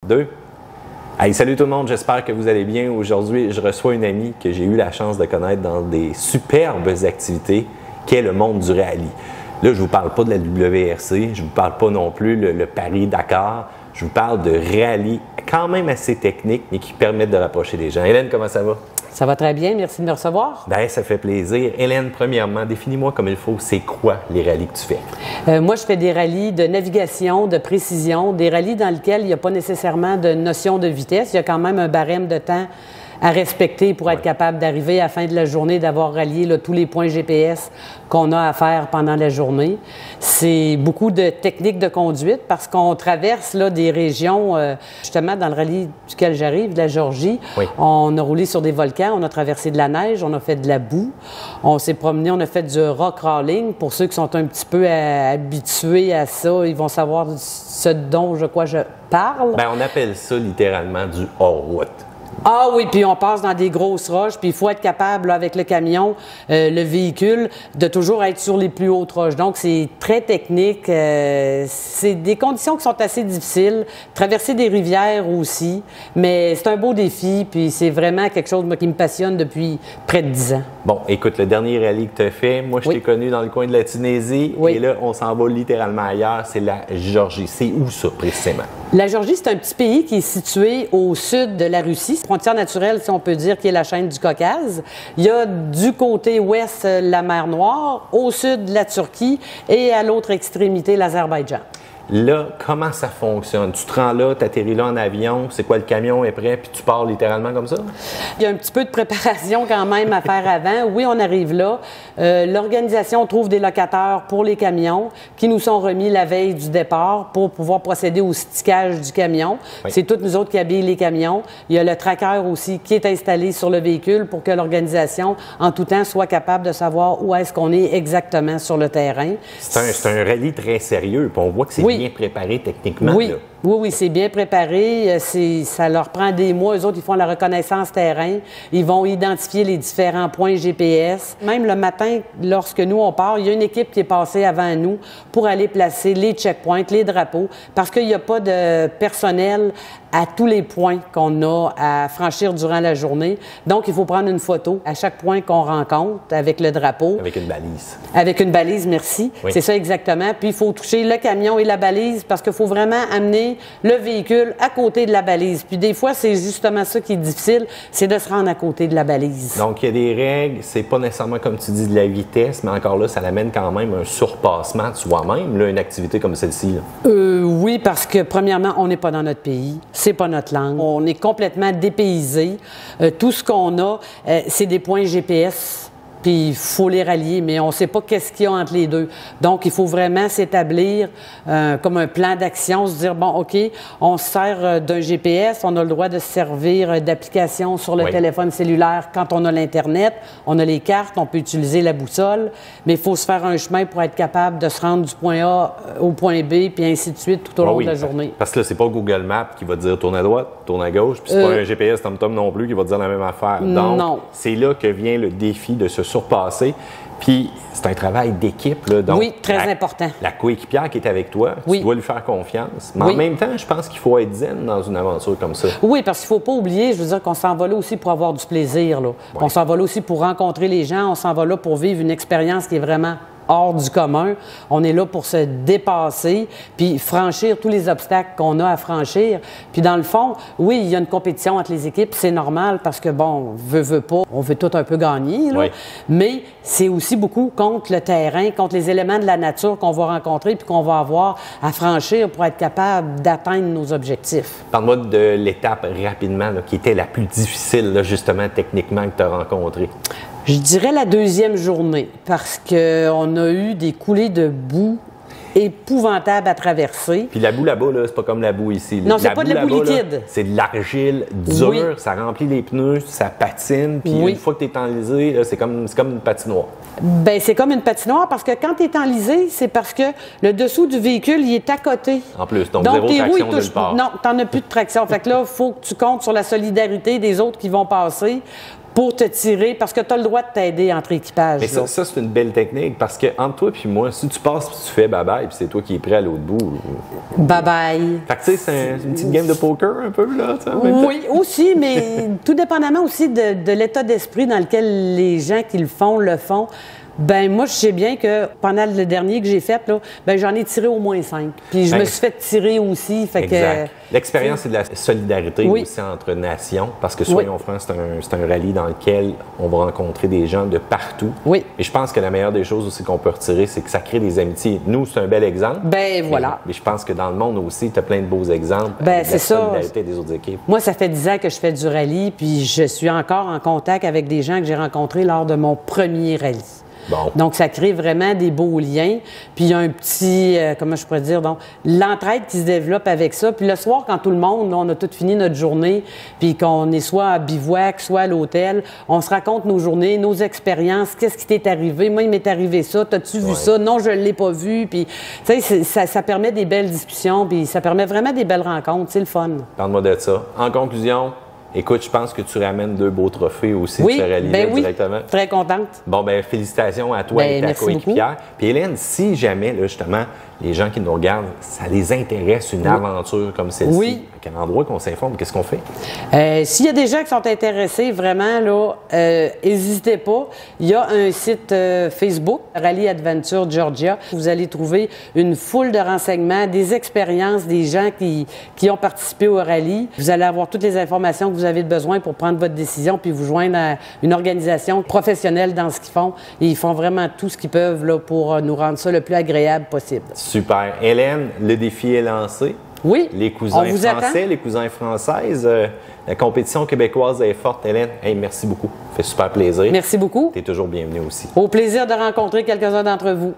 2. Hey, salut tout le monde, j'espère que vous allez bien. Aujourd'hui, je reçois une amie que j'ai eu la chance de connaître dans des superbes activités qu'est le monde du rallye. Là, je ne vous parle pas de la WRC, je ne vous parle pas non plus le Paris-Dakar. Je vous parle de rallye quand même assez technique, mais qui permettent de rapprocher les gens. Hélène, comment ça va? Ça va très bien, merci de me recevoir. Bien, ça fait plaisir. Hélène, premièrement, définis-moi comme il faut, c'est quoi les rallyes que tu fais? Moi, je fais des rallyes de navigation, de précision, des rallyes dans lesquels il n'y a pas nécessairement de notion de vitesse. Il y a quand même un barème de temps à respecter pour être capable d'arriver à la fin de la journée, d'avoir rallié là, tous les points GPS qu'on a à faire pendant la journée. C'est beaucoup de techniques de conduite parce qu'on traverse là, des régions, justement dans le rallye duquel j'arrive, de la Géorgie. Oui. On a roulé sur des volcans, on a traversé de la neige, on a fait de la boue, on s'est promené, on a fait du rock crawling. Pour ceux qui sont un petit peu habitués à ça, ils vont savoir ce dont je parle. Bien, on appelle ça littéralement du hors-route. Ah oui, puis on passe dans des grosses roches, puis il faut être capable, là, avec le camion, le véhicule, de toujours être sur les plus hautes roches. Donc, c'est très technique. C'est des conditions qui sont assez difficiles. Traverser des rivières aussi, mais c'est un beau défi, puis c'est vraiment quelque chose moi, qui me passionne depuis près de 10 ans. Bon, écoute, le dernier rallye que tu as fait, moi, je t'ai connu dans le coin de la Tunisie, et là, on s'en va littéralement ailleurs, c'est la Géorgie. C'est où ça, précisément? La Géorgie, c'est un petit pays qui est situé au sud de la Russie. Frontière naturelle, si on peut dire, qui est la chaîne du Caucase. Il y a du côté ouest la mer Noire, au sud la Turquie et à l'autre extrémité l'Azerbaïdjan. Là, comment ça fonctionne? Tu te rends là, tu atterris là en avion, c'est quoi, le camion est prêt, puis tu pars littéralement comme ça? Il y a un petit peu de préparation quand même à faire avant. Oui, on arrive là. L'organisation trouve des locataires pour les camions qui nous sont remis la veille du départ pour pouvoir procéder au stickage du camion. Oui. C'est toutes nous autres qui habillent les camions. Il y a le tracker aussi qui est installé sur le véhicule pour que l'organisation, en tout temps, soit capable de savoir où est-ce qu'on est exactement sur le terrain. C'est un rallye très sérieux, puis on voit que c'est bien préparé techniquement. Oui. Là. Oui, c'est bien préparé. Ça leur prend des mois. Eux autres, ils font la reconnaissance terrain. Ils vont identifier les différents points GPS. Même le matin, lorsque nous, on part, il y a une équipe qui est passée avant nous pour aller placer les checkpoints, les drapeaux, parce qu'il n'y a pas de personnel à tous les points qu'on a à franchir durant la journée. Donc, il faut prendre une photo à chaque point qu'on rencontre avec le drapeau. Avec une balise. Avec une balise, merci. Oui. C'est ça exactement. Puis, il faut toucher le camion et la balise parce qu'il faut vraiment amener le véhicule à côté de la balise. Puis des fois, c'est justement ça qui est difficile, c'est de se rendre à côté de la balise. Donc, il y a des règles, c'est pas nécessairement comme tu dis de la vitesse, mais encore là, ça l'amène quand même un surpassement de soi-même, là, une activité comme celle-ci. Oui, parce que premièrement, on n'est pas dans notre pays, c'est pas notre langue, on est complètement dépaysé. Tout ce qu'on a, c'est des points GPS. Puis il faut les rallier, mais on ne sait pas qu'est-ce qu'il y a entre les deux. Donc, il faut vraiment s'établir comme un plan d'action, se dire, bon, OK, on se sert d'un GPS, on a le droit de se servir d'applications sur le téléphone cellulaire quand on a l'Internet, on a les cartes, on peut utiliser la boussole, mais il faut se faire un chemin pour être capable de se rendre du point A au point B, puis ainsi de suite tout au long de la journée. Parce que là, c'est pas Google Maps qui va te dire tourne à droite, tourne à gauche, puis c'est pas un GPS TomTom non plus qui va te dire la même affaire. Donc, c'est là que vient le défi de se surpasser. Puis, c'est un travail d'équipe. Là, donc, oui, très important. La coéquipière qui est avec toi, tu dois lui faire confiance. Mais en même temps, je pense qu'il faut être zen dans une aventure comme ça. Oui, parce qu'il ne faut pas oublier, je veux dire qu'on s'en va là aussi pour avoir du plaisir. Là. On s'en va là aussi pour rencontrer les gens. On s'en va là pour vivre une expérience qui est vraiment hors du commun. On est là pour se dépasser, puis franchir tous les obstacles qu'on a à franchir. Puis dans le fond, oui, il y a une compétition entre les équipes, c'est normal parce que, bon, veut pas, on veut tout un peu gagner, là. Mais c'est aussi beaucoup contre le terrain, contre les éléments de la nature qu'on va rencontrer puis qu'on va avoir à franchir pour être capable d'atteindre nos objectifs. Parle-moi de l'étape rapidement là, qui était la plus difficile, là, justement, techniquement, que tu as rencontrée. Je dirais la deuxième journée, parce qu'on a eu des coulées de boue épouvantables à traverser. Puis la boue là-bas, là, c'est pas comme la boue ici. Non, c'est pas de la boue liquide. C'est de l'argile dure, ça remplit les pneus, ça patine, puis une fois que tu es enlisé, c'est comme une patinoire. Bien, c'est comme une patinoire parce que quand tu es enlisé, c'est parce que le dessous du véhicule, il est à côté. En plus, donc zéro traction nulle part. Non, tu n'en as plus de traction. Fait que là, il faut que tu comptes sur la solidarité des autres qui vont passer pour te tirer, parce que tu as le droit de t'aider entre équipages. Mais ça c'est une belle technique, parce que entre toi et moi, si tu passes et tu fais bye-bye, puis c'est toi qui es prêt à l'autre bout. Bye-bye. Fait que tu sais, c'est une petite game de poker un peu, là. Oui, aussi, mais tout dépendamment aussi de l'état d'esprit dans lequel les gens qui le font. Ben moi, je sais bien que pendant le dernier que j'ai fait, là, ben j'en ai tiré au moins 5. Puis je me suis fait tirer aussi. Fait exact. L'expérience, c'est de la solidarité oui. aussi entre nations, parce que soyons francs, c'est un rallye dans lequel on va rencontrer des gens de partout. Oui. Et je pense que la meilleure des choses aussi qu'on peut retirer, c'est que ça crée des amitiés. Nous, c'est un bel exemple. Ben voilà. Mais je pense que dans le monde aussi, tu as plein de beaux exemples ben, de la solidarité des autres équipes. Moi, ça fait 10 ans que je fais du rallye, puis je suis encore en contact avec des gens que j'ai rencontrés lors de mon premier rallye. Bon. Donc, ça crée vraiment des beaux liens. Puis, il y a un petit, comment je pourrais dire, donc, l'entraide qui se développe avec ça. Puis, le soir, quand tout le monde, on a tout fini notre journée, puis qu'on est soit à bivouac, soit à l'hôtel, on se raconte nos journées, nos expériences, qu'est-ce qui t'est arrivé? Moi, il m'est arrivé ça. T'as-tu vu ça? Non, je ne l'ai pas vu. Puis, tu sais, ça permet des belles discussions, puis ça permet vraiment des belles rencontres. C'est le fun. Parle-moi de ça. En conclusion, écoute, je pense que tu ramènes 2 beaux trophées aussi de ce rallye-là directement. Très contente. Bon, ben félicitations à toi et ta coéquipière. Puis Hélène, si jamais, là, justement, les gens qui nous regardent, ça les intéresse une aventure comme celle-ci, à quel endroit qu'on s'informe? Qu'est-ce qu'on fait? S'il y a des gens qui sont intéressés, vraiment, là, n'hésitez pas. Il y a un site Facebook, Rallye Adventure Georgia. Vous allez trouver une foule de renseignements, des expériences des gens qui ont participé au rallye. Vous allez avoir toutes les informations que vous avez besoin pour prendre votre décision puis vous joindre à une organisation professionnelle dans ce qu'ils font. Et ils font vraiment tout ce qu'ils peuvent là, pour nous rendre ça le plus agréable possible. Super. Hélène, le défi est lancé. Oui. Les cousins français, les cousins françaises. La compétition québécoise est forte, Hélène. Hey, merci beaucoup. Ça fait super plaisir. Merci beaucoup. Tu es toujours bienvenue aussi. Au plaisir de rencontrer quelques-uns d'entre vous.